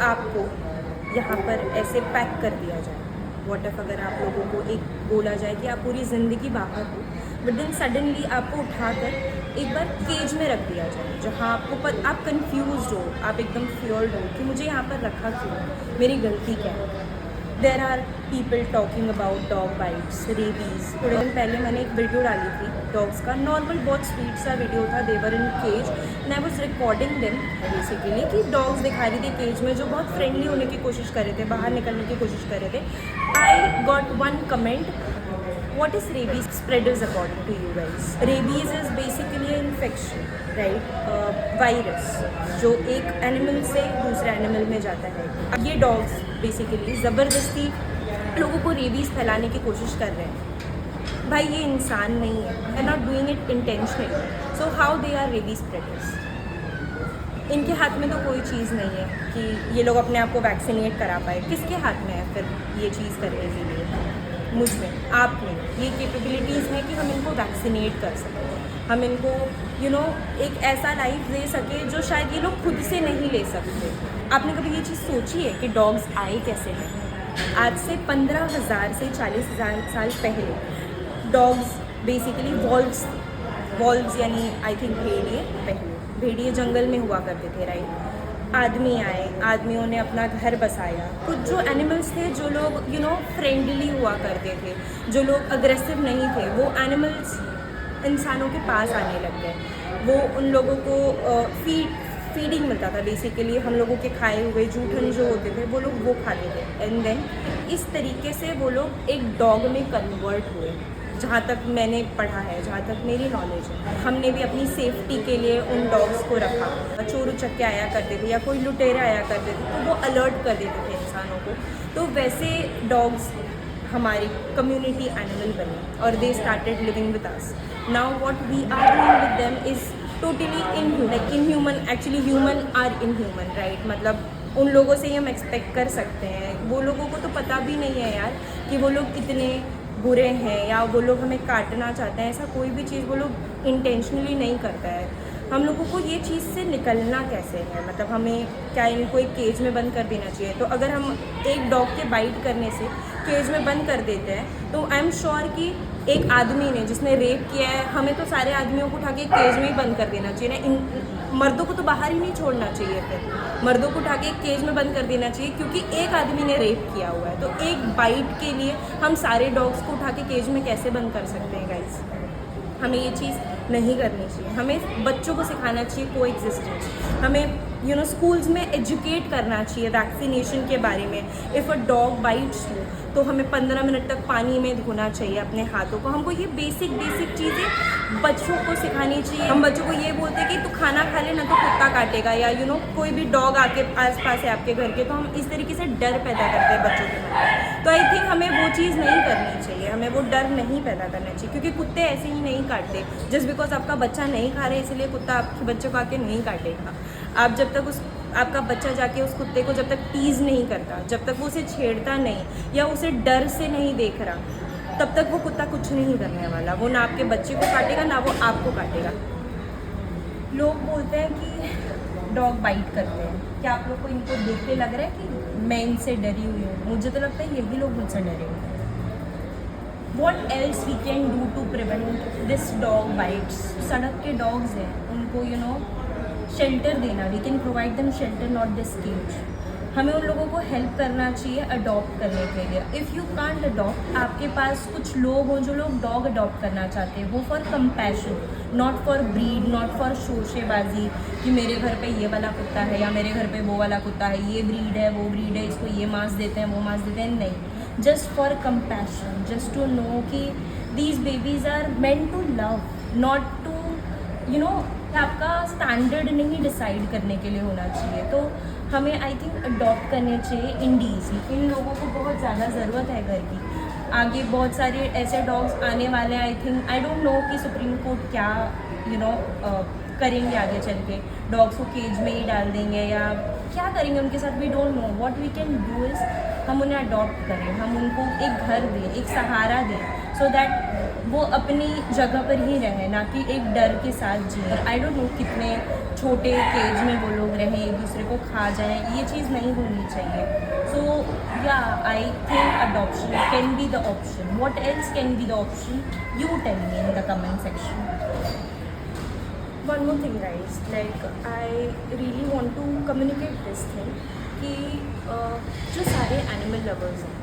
आपको यहाँ पर ऐसे पैक कर दिया जाए, व्हाट इफ अगर आप लोगों को एक बोला जाए कि आप पूरी ज़िंदगी बाहर हो, बट देन सडनली आपको उठाकर एक बार केज में रख दिया जाए, जहाँ आप कंफ्यूज हो, आप एकदम फ्योर्ड हो कि मुझे यहाँ पर रखा क्यों, मेरी गलती क्या है। There are people talking about dog bites, rabies. थोड़े दिन पहले मैंने एक वीडियो डाली थी डॉग्स का, नॉर्मल बहुत स्वीट सा वीडियो था, they were in cage and I was recording them basically कि डॉग्स दिखा रही थी केज में जो बहुत फ्रेंडली होने की कोशिश कर रहे थे, बाहर निकलने की कोशिश कर रहे थे। I got one comment, what is rabies spreaders according to you guys? Rabies is basically an infection, right? Virus जो एक एनिमल से दूसरे एनिमल में जाता है। अब ये डॉग्स बेसिकली ज़बरदस्ती लोगों को रेबीज़ फैलाने की कोशिश कर रहे हैं। भाई ये इंसान नहीं है, they are not doing it intentionally, so how they are rabies spreaders? इनके हाथ में तो कोई चीज़ नहीं है कि ये लोग अपने आप को वैक्सीनेट करा पाए। किसके हाथ में है फिर ये चीज़ करने के लिए? मुझ में, आप में ये कैपेबिलिटीज़ है कि हम इनको वैक्सीनेट कर सकें, हम इनको एक ऐसा लाइफ दे सके जो शायद ये लोग खुद से नहीं ले सकते। आपने कभी ये चीज़ सोची है कि डॉग्स आए कैसे हैं? आज से 15,000 से 40,000 साल पहले डॉग्स बेसिकली वॉल्व्स यानी आई थिंक भेड़िए जंगल में हुआ करते थे, राइट? आदमी आए, आदमियों ने अपना घर बसाया। कुछ जो एनिमल्स थे जो लोग फ्रेंडली हुआ करते थे, जो लोग अग्रेसिव नहीं थे, वो एनिमल्स इंसानों के पास आने लग गए। वो उन लोगों को फीडिंग मिलता था बेसिकली, हम लोगों के खाए हुए जूठन जो होते थे वो लोग वो खाते थे एंड देन इस तरीके से वो लोग एक डॉग में कन्वर्ट हुए। जहाँ तक मैंने पढ़ा है, जहाँ तक मेरी नॉलेज है, हमने भी अपनी सेफ्टी के लिए उन डॉग्स को रखा। चोर उचक्के आया करते थे या कोई लुटेरे आया करते थे तो वो अलर्ट कर देते थे इंसानों को। तो वैसे डॉग्स हमारी कम्युनिटी एनिमल बने और they started living with us. Now what we are doing with them is totally inhuman. Actually human are inhuman, right? मतलब उन लोगों से ही हम एक्सपेक्ट कर सकते हैं। वो लोगों को तो पता भी नहीं है यार कि वो लोग इतने बुरे हैं या वो लोग हमें काटना चाहते हैं। ऐसा कोई भी चीज़ वो लोग इंटेंशनली नहीं करता है। हम लोगों को ये चीज़ से निकलना कैसे है? मतलब हमें क्या इनको एक केज में बंद कर देना चाहिए? तो अगर हम एक डॉग के बाइट करने से केज में बंद कर देते हैं तो आई एम श्योर कि एक आदमी ने जिसने रेप किया है, हमें तो सारे आदमियों को उठा के केज में ही बंद कर देना चाहिए ना। मर्दों को तो बाहर ही नहीं छोड़ना चाहिए, फिर मर्दों को उठा के एक केज में बंद कर देना चाहिए क्योंकि एक आदमी ने रेप किया हुआ है। तो एक बाइट के लिए हम सारे डॉग्स को उठा के केज में कैसे बंद कर सकते हैं गाइस? हमें ये चीज़ नहीं करनी चाहिए। हमें बच्चों को सिखाना चाहिए को एग्जिस्टेंस। हमें स्कूल्स में एजुकेट करना चाहिए वैक्सीनेशन के बारे में। If a dog bytes you तो हमें 15 मिनट तक पानी में धोना चाहिए अपने हाथों को। हमको ये बेसिक चीज़ें बच्चों को सिखानी चाहिए। हम बच्चों को ये बोलते हैं कि तू खाना खा ले ना तो कुत्ता काटेगा, या कोई भी डॉग आके आसपास है आपके घर के, तो हम इस तरीके से डर पैदा करते हैं बच्चों के अंदर। तो आई थिंक हमें वो चीज़ नहीं करनी चाहिए, हमें वो डर नहीं पैदा करना चाहिए क्योंकि कुत्ते ऐसे ही नहीं काटते। जस्ट बिकॉज आपका बच्चा नहीं खा रहे इसलिए कुत्ता आपके बच्चे को आके नहीं काटेगा। आप जब तक आपका बच्चा जाके उस कुत्ते को जब तक टीज़ नहीं करता, जब तक वो उसे छेड़ता नहीं या उसे डर से नहीं देख रहा, तब तक वो कुत्ता कुछ नहीं करने वाला। वो ना आपके बच्चे को काटेगा ना वो आपको काटेगा। लोग बोलते हैं कि डॉग बाइट करते हैं, क्या आप लोग को इनको देख के लग रहा है कि मैं इनसे डरी हुई हूँ? मुझे तो लगता है यही लोग मुझसे डरे हुए हैं। What else we can do to prevent this dog bites? सड़क के डॉग्स हैं, उनको शेल्टर देना, we can provide them shelter, not this cage. हमें उन लोगों को हेल्प करना चाहिए अडॉप्ट करने के लिए। इफ़ यू कांट अडॉप्ट, आपके पास कुछ लोग हों जो लोग डॉग अडॉप्ट करना चाहते हैं, वो for compassion, not for breed, not for शोशेबाजी कि मेरे घर पे ये वाला कुत्ता है या मेरे घर पे वो वाला कुत्ता है, ये ब्रीड है वो ब्रीड है, इसको ये मांस देते हैं वो मांस देते हैं। नहीं, just for compassion, just to know कि these babies are meant to love, not to आपका स्टैंडर्ड नहीं डिसाइड करने के लिए होना चाहिए। तो हमें आई थिंक अडॉप्ट करने चाहिए इंडीज़। इन लोगों को बहुत ज़्यादा ज़रूरत है घर की। आगे बहुत सारे ऐसे डॉग्स आने वाले हैं। I think I don't know कि सुप्रीम कोर्ट क्या करेंगे आगे चल के। डॉग्स को केज में ही डाल देंगे या क्या करेंगे उनके साथ, we don't know. What we can do is हम उन्हें अडॉप्ट करें, हम उनको एक घर दें, एक सहारा दें, सो दैट वो अपनी जगह पर ही रहें, ना कि एक डर के साथ जिए। आई डोंट नो कितने छोटे केज में वो लोग रहें, एक दूसरे को खा जाएं, ये चीज़ नहीं होनी चाहिए। So yeah I think adoption can be the option. What else can be the option? You tell me in the comment section. One more thing guys, like I really want to communicate this thing कि जो सारे animal lovers हैं,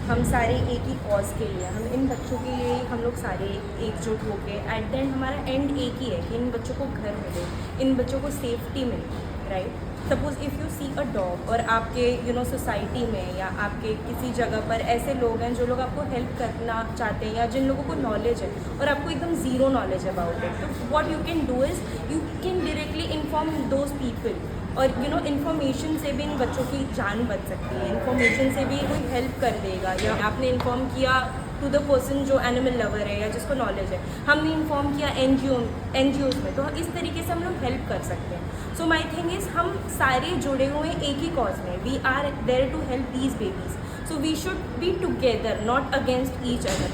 हम सारे एक ही cause के लिए, हम इन बच्चों के लिए हम लोग सारे एकजुट होके एट द एंड हमारा एंड एक ही है कि इन बच्चों को घर मिले, इन बच्चों को सेफ्टी मिले, right? Suppose if you see a dog और आपके सोसाइटी में या आपके किसी जगह पर ऐसे लोग हैं जो लोग आपको हेल्प करना चाहते हैं या जिन लोगों को नॉलेज है और आपको एकदम ज़ीरो नॉलेज अबाउट इट, तो what you can do is you can directly inform those people. और इन्फॉर्मेशन से भी इन बच्चों की जान बच सकती है, इन्फॉर्मेशन से भी कोई हेल्प कर देगा. या आपने इन्फॉर्म किया टू द पर्सन जो एनिमल लवर है या जिसको नॉलेज है, हमने इन्फॉर्म किया एनजीओज में, तो इस तरीके से हम लोग हेल्प कर सकते हैं. सो माई थिंग इज़ हम सारे जुड़े हुए एक ही कॉज में, we are there to help these babies. So we should be together, not against each other.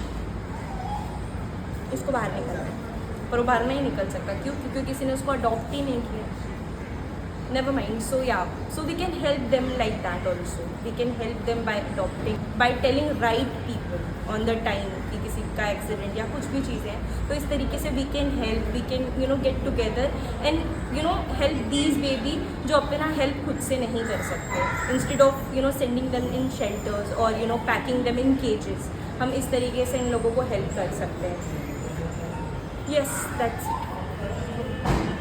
इसको बाहर निकलना है पर वो बाहर नहीं निकल सकता. क्यों? क्योंकि किसी ने उसको अडॉप्ट ही नहीं किया. Never mind. So yeah, so we can help them like that also. We can help them by adopting, by telling right people on the time कि किसी का एक्सीडेंट या कुछ भी चीज़ें हैं, तो इस तरीके से we can help, we can get together and help these baby जो अपना हेल्प खुद से नहीं कर सकते. Instead of sending them in shelters or packing them in cages, हम इस तरीके से इन लोगों को हेल्प कर सकते हैं. Yes, that's it.